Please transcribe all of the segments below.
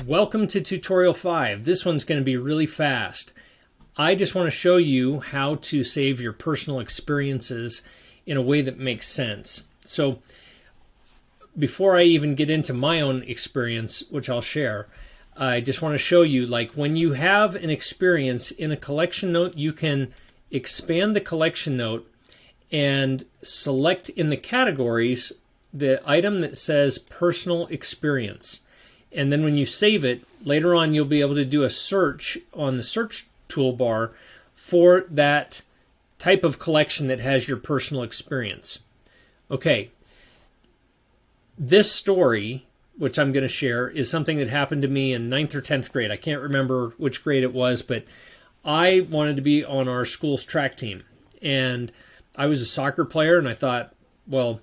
Welcome to tutorial 5. This one's going to be really fast. I just want to show you how to save your personal experiences in a way that makes sense. So before I even get into my own experience, which I'll share, I just want to show you, like, when you have an experience in a collection note, you can expand the collection note and select in the categories the item that says personal experience. And then when you save it, later on you'll be able to do a search on the search toolbar for that type of collection that has your personal experience. Okay, this story, which I'm going to share, is something that happened to me in 9th or 10th grade. I can't remember which grade it was, but I wanted to be on our school's track team. And I was a soccer player, and I thought, well,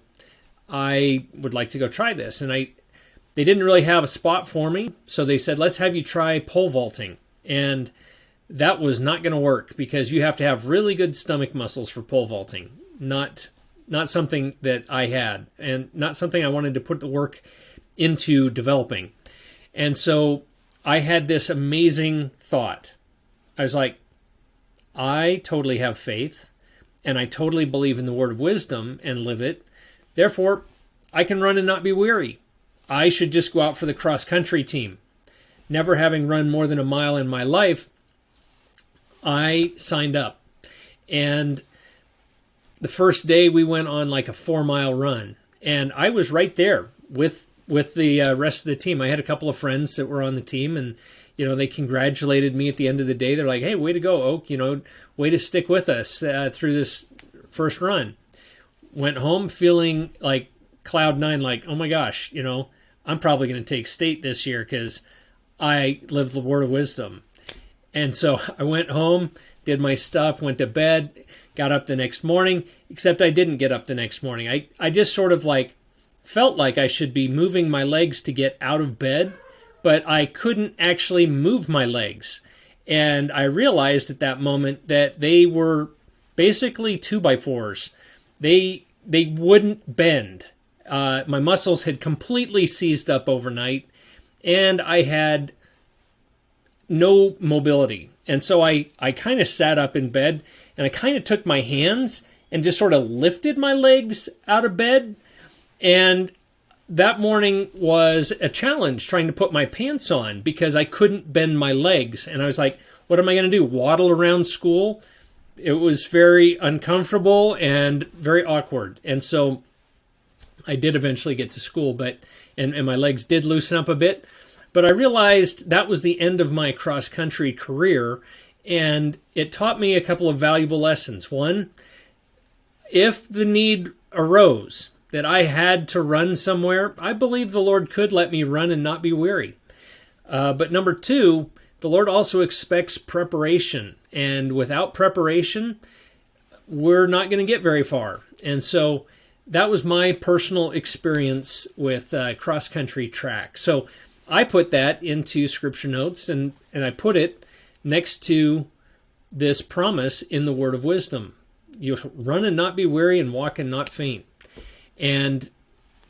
I would like to go try this. And they didn't really have a spot for me, so they said, let's have you try pole vaulting. And that was not going to work because you have to have really good stomach muscles for pole vaulting. Not something that I had, and not something I wanted to put the work into developing. And so I had this amazing thought. I was like, I totally have faith, and I totally believe in the word of wisdom and live it. Therefore, I can run and not be weary. I should just go out for the cross-country team. Never having run more than a mile in my life, I signed up. And the first day we went on like a 4-mile run. And I was right there with the rest of the team. I had a couple of friends that were on the team, and they congratulated me at the end of the day. They're like, hey, way to go, Oak. Way to stick with us through this first run. Went home feeling like cloud nine, like, oh my gosh, I'm probably going to take state this year because I lived the word of wisdom. And so I went home, did my stuff, went to bed, got up the next morning, except I didn't get up the next morning. I just sort of felt like I should be moving my legs to get out of bed, but I couldn't actually move my legs. And I realized at that moment that they were basically 2x4s. They wouldn't bend. My muscles had completely seized up overnight, and I had no mobility. And so I kind of sat up in bed, and I kind of took my hands and just sort of lifted my legs out of bed. And that morning was a challenge trying to put my pants on because I couldn't bend my legs. And I was like, what am I going to do? Waddle around school? It was very uncomfortable and very awkward. And so I did eventually get to school, and my legs did loosen up a bit. But I realized that was the end of my cross-country career, and it taught me a couple of valuable lessons. One, if the need arose that I had to run somewhere, I believe the Lord could let me run and not be weary. But number two, the Lord also expects preparation, and without preparation, we're not going to get very far. And so that was my personal experience with cross-country track. So I put that into scripture notes, and I put it next to this promise in the word of wisdom. You'll run and not be weary, and walk and not faint. And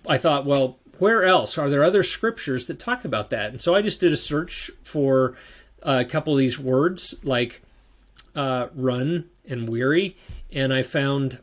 I thought, well, where else? Are there other scriptures that talk about that? And so I just did a search for a couple of these words, like run and weary, and I found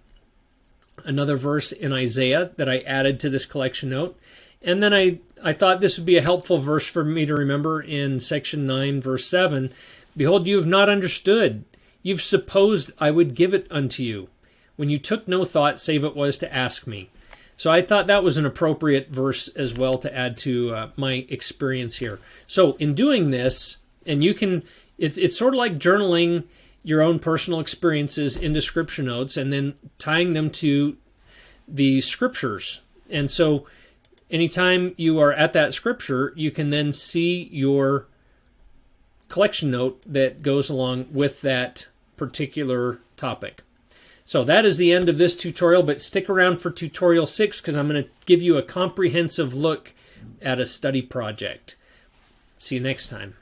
another verse in Isaiah that I added to this collection note. And then I thought this would be a helpful verse for me to remember in section 9, verse 7. Behold, you have not understood. You've supposed I would give it unto you, when you took no thought, save it was to ask me. So I thought that was an appropriate verse as well to add to my experience here. So in doing this, and it's sort of like journaling your own personal experiences into scripture notes and then tying them to the scriptures. And so anytime you are at that scripture, you can then see your collection note that goes along with that particular topic. So that is the end of this tutorial, but stick around for tutorial 6 because I'm going to give you a comprehensive look at a study project. See you next time.